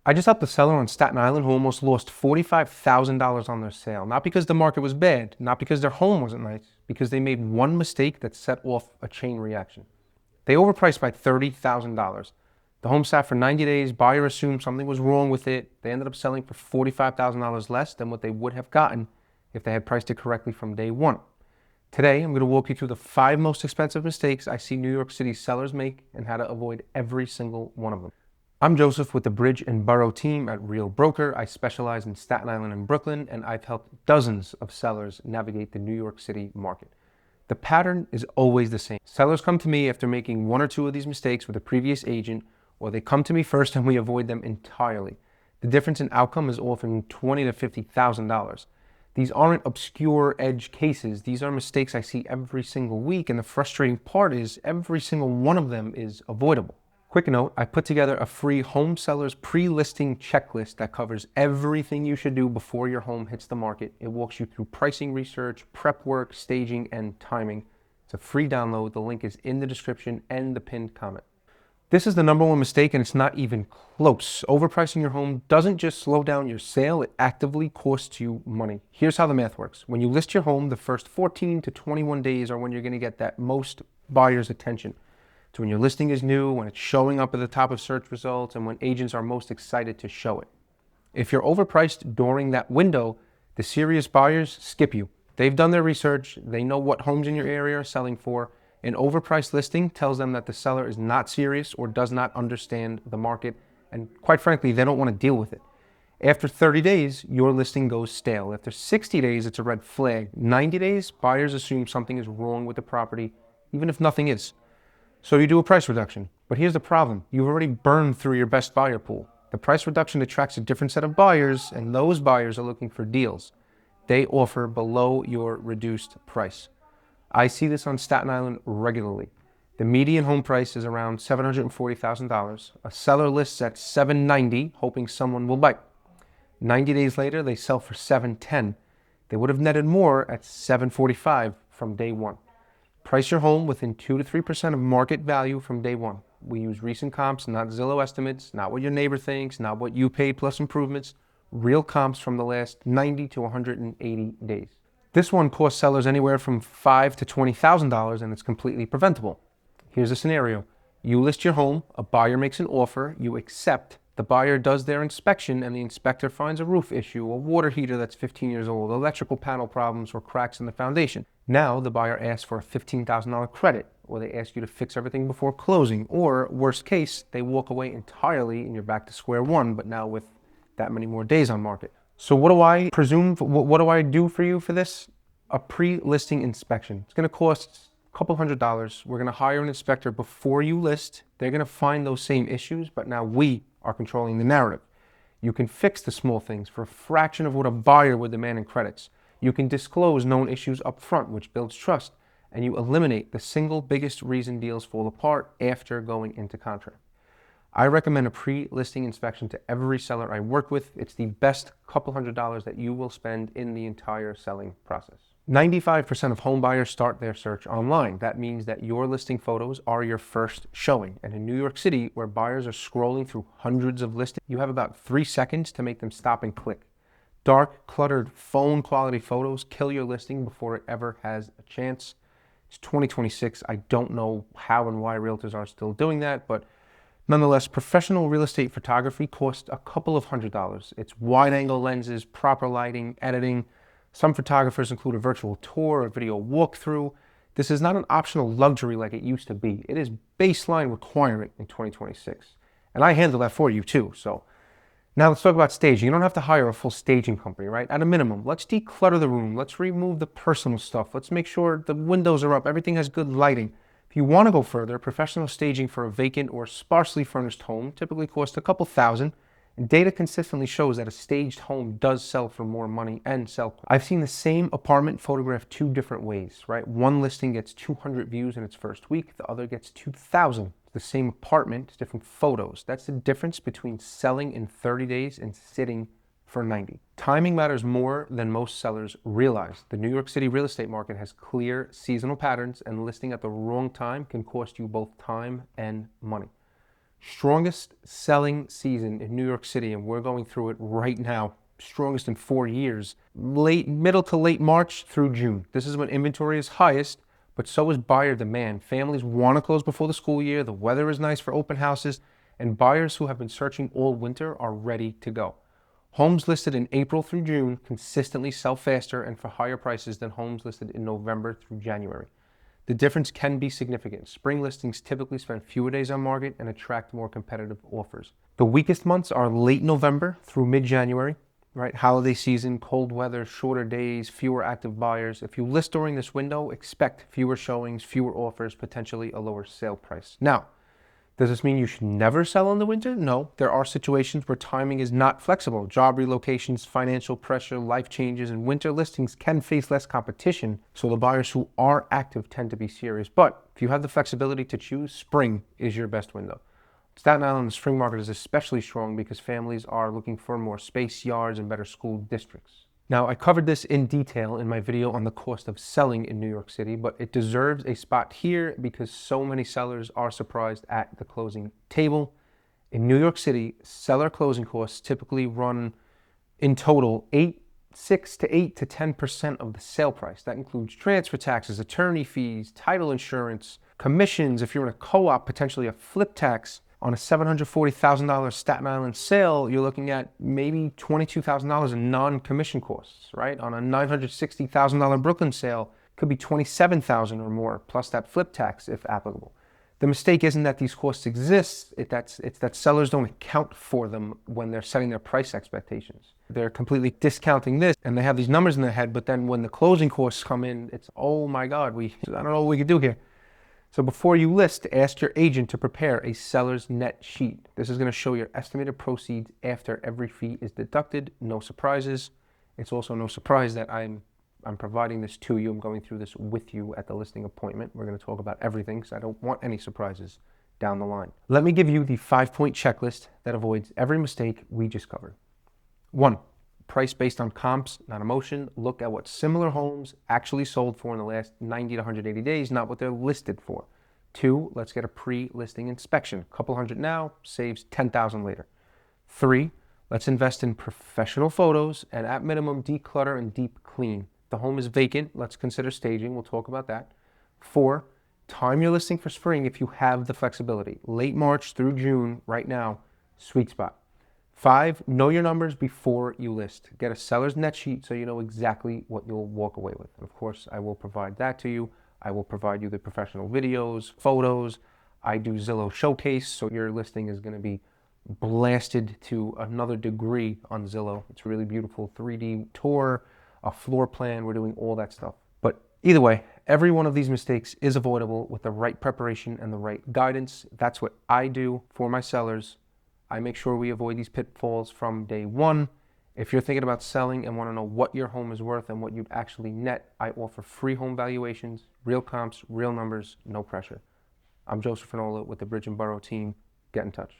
I just helped a seller on Staten Island who almost lost $45,000 on their sale. Not because the market was bad, not because their home wasn't nice, because they made one mistake that set off a chain reaction. They overpriced by $30,000. The home sat for 90 days, buyer assumed something was wrong with it. They ended up selling for $45,000 less than what they would have gotten if they had priced it correctly from day one. Today, I'm going to walk you through the 5 most expensive mistakes I see New York City sellers make and how to avoid every single one of them. I'm Joseph with the Bridge and Boro Team at Real Broker. I specialize in Staten Island and Brooklyn, and I've helped dozens of sellers navigate the New York City market. The pattern is always the same. Sellers come to me after making 1 or 2 of these mistakes with a previous agent, or they come to me first and we avoid them entirely. The difference in outcome is often $20,000 to $50,000. These aren't obscure edge cases. These are mistakes I see every single week, and the frustrating part is every single one of them is avoidable. Quick note, I put together a free home sellers pre-listing checklist that covers everything you should do before your home hits the market. It walks you through pricing research, prep work, staging, and timing. It's a free download. The link is in the description and the pinned comment. This is the number one mistake, and it's not even close. Overpricing your home doesn't just slow down your sale, it actively costs you money. Here's how the math works. When you list your home, the first 14 to 21 days are when you're going to get that most buyer's attention. So when your listing is new, when it's showing up at the top of search results, and when agents are most excited to show it. If you're overpriced during that window, the serious buyers skip you. They've done their research, they know what homes in your area are selling for. An overpriced listing tells them that the seller is not serious or does not understand the market, and quite frankly, they don't want to deal with it. After 30 days, your listing goes stale. After 60 days, it's a red flag. 90 days, buyers assume something is wrong with the property, even if nothing is. So you do a price reduction. But here's the problem. You've already burned through your best buyer pool. The price reduction attracts a different set of buyers, and those buyers are looking for deals. They offer below your reduced price. I see this on Staten Island regularly. The median home price is around $740,000. A seller lists at $790,000, hoping someone will bite. 90 days later, they sell for $710,000. They would have netted more at $745,000 from day one. Price your home within 2 to 3% of market value from day one. We use recent comps, not Zillow estimates, not what your neighbor thinks, not what you paid plus improvements, real comps from the last 90 to 180 days. This one costs sellers anywhere from $5,000 to $20,000, and it's completely preventable. Here's a scenario. You list your home, a buyer makes an offer, you accept, the buyer does their inspection, and the inspector finds a roof issue, a water heater that's 15 years old, electrical panel problems, or cracks in the foundation. Now the buyer asks for a $15,000 credit, or they ask you to fix everything before closing, or worst case, they walk away entirely and you're back to square one, but now with that many more days on market. So what do I presume, what do I do for you for this? A pre-listing inspection. It's going to cost a couple $100. We're going to hire an inspector before you list. They're going to find those same issues, but now we are controlling the narrative. You can fix the small things for a fraction of what a buyer would demand in credits. You can disclose known issues up front, which builds trust, and you eliminate the single biggest reason deals fall apart after going into contract. I recommend a pre-listing inspection to every seller I work with. It's the best couple $100 that you will spend in the entire selling process. 95% of home buyers start their search online. That means that your listing photos are your first showing. And in New York City, where buyers are scrolling through hundreds of listings, you have about 3 seconds to make them stop and click. Dark, cluttered, phone quality photos kill your listing before it ever has a chance. It's 2026. I don't know how and why realtors are still doing that, but nonetheless, professional real estate photography costs a couple of $100. It's wide-angle lenses, proper lighting, editing. Some photographers include a virtual tour, a video walkthrough. This is not an optional luxury like it used to be. It is baseline requirement in 2026. And I handle that for you too. So now let's talk about staging. You don't have to hire a full staging company, right? At a minimum, let's declutter the room. Let's remove the personal stuff. Let's make sure the windows are up. Everything has good lighting. If you want to go further, professional staging for a vacant or sparsely furnished home typically costs a couple $1,000, and data consistently shows that a staged home does sell for more money and sell. I've seen the same apartment photographed 2 different ways, right? One listing gets 200 views in its first week, the other gets 2,000. The same apartment, different photos. That's the difference between selling in 30 days and sitting for 90. Timing matters more than most sellers realize. The New York City real estate market has clear seasonal patterns, and listing at the wrong time can cost you both time and money. Strongest selling season in New York City, and we're going through it right now. Strongest in 4 years. Middle to late March through June. This is when inventory is highest, but so is buyer demand. Families want to close before the school year. The weather is nice for open houses, and buyers who have been searching all winter are ready to go. Homes listed in April through June consistently sell faster and for higher prices than homes listed in November through January. The difference can be significant. Spring listings typically spend fewer days on market and attract more competitive offers. The weakest months are late November through mid-January, right? Holiday season, cold weather, shorter days, fewer active buyers. If you list during this window, expect fewer showings, fewer offers, potentially a lower sale price. Now, does this mean you should never sell in the winter? No. There are situations where timing is not flexible. Job relocations, financial pressure, life changes, and winter listings can face less competition, so the buyers who are active tend to be serious. But if you have the flexibility to choose, spring is your best window. Staten Island, the spring market is especially strong because families are looking for more space, yards, and better school districts. Now, I covered this in detail in my video on the cost of selling in New York City, but it deserves a spot here because so many sellers are surprised at the closing table. In New York City, seller closing costs typically run in total 6 to 8 to 10% of the sale price. That includes transfer taxes, attorney fees, title insurance, commissions. If you're in a co-op, potentially a flip tax. On a $740,000 Staten Island sale, you're looking at maybe $22,000 in non-commission costs, right? On a $960,000 Brooklyn sale, it could be $27,000 or more, plus that flip tax if applicable. The mistake isn't that these costs exist, it's that sellers don't account for them when they're setting their price expectations. They're completely discounting this, and they have these numbers in their head, but then when the closing costs come in, it's, oh my God, I don't know what we could do here. So before you list, ask your agent to prepare a seller's net sheet. This is going to show your estimated proceeds after every fee is deducted. No surprises. It's also no surprise that I'm providing this to you. I'm going through this with you at the listing appointment. We're going to talk about everything because I don't want any surprises down the line. Let me give you the 5-point checklist that avoids every mistake we just covered. 1. Price based on comps, not emotion. Look at what similar homes actually sold for in the last 90 to 180 days, not what they're listed for. 2, let's get a pre-listing inspection. A couple hundred now, saves $10,000 later. 3, let's invest in professional photos and at minimum declutter and deep clean. If the home is vacant, let's consider staging. We'll talk about that. 4, time your listing for spring if you have the flexibility. Late March through June, right now, sweet spot. 5, know your numbers before you list. Get a seller's net sheet so you know exactly what you'll walk away with. Of course, I will provide that to you. I will provide you the professional videos, photos. I do Zillow Showcase, so your listing is going to be blasted to another degree on Zillow. It's a really beautiful 3D tour, a floor plan. We're doing all that stuff. But either way, every one of these mistakes is avoidable with the right preparation and the right guidance. That's what I do for my sellers. I make sure we avoid these pitfalls from day one. If you're thinking about selling and want to know what your home is worth and what you'd actually net, I offer free home valuations, real comps, real numbers, no pressure. I'm Joseph Ranola with the Bridge and Boro Team. Get in touch.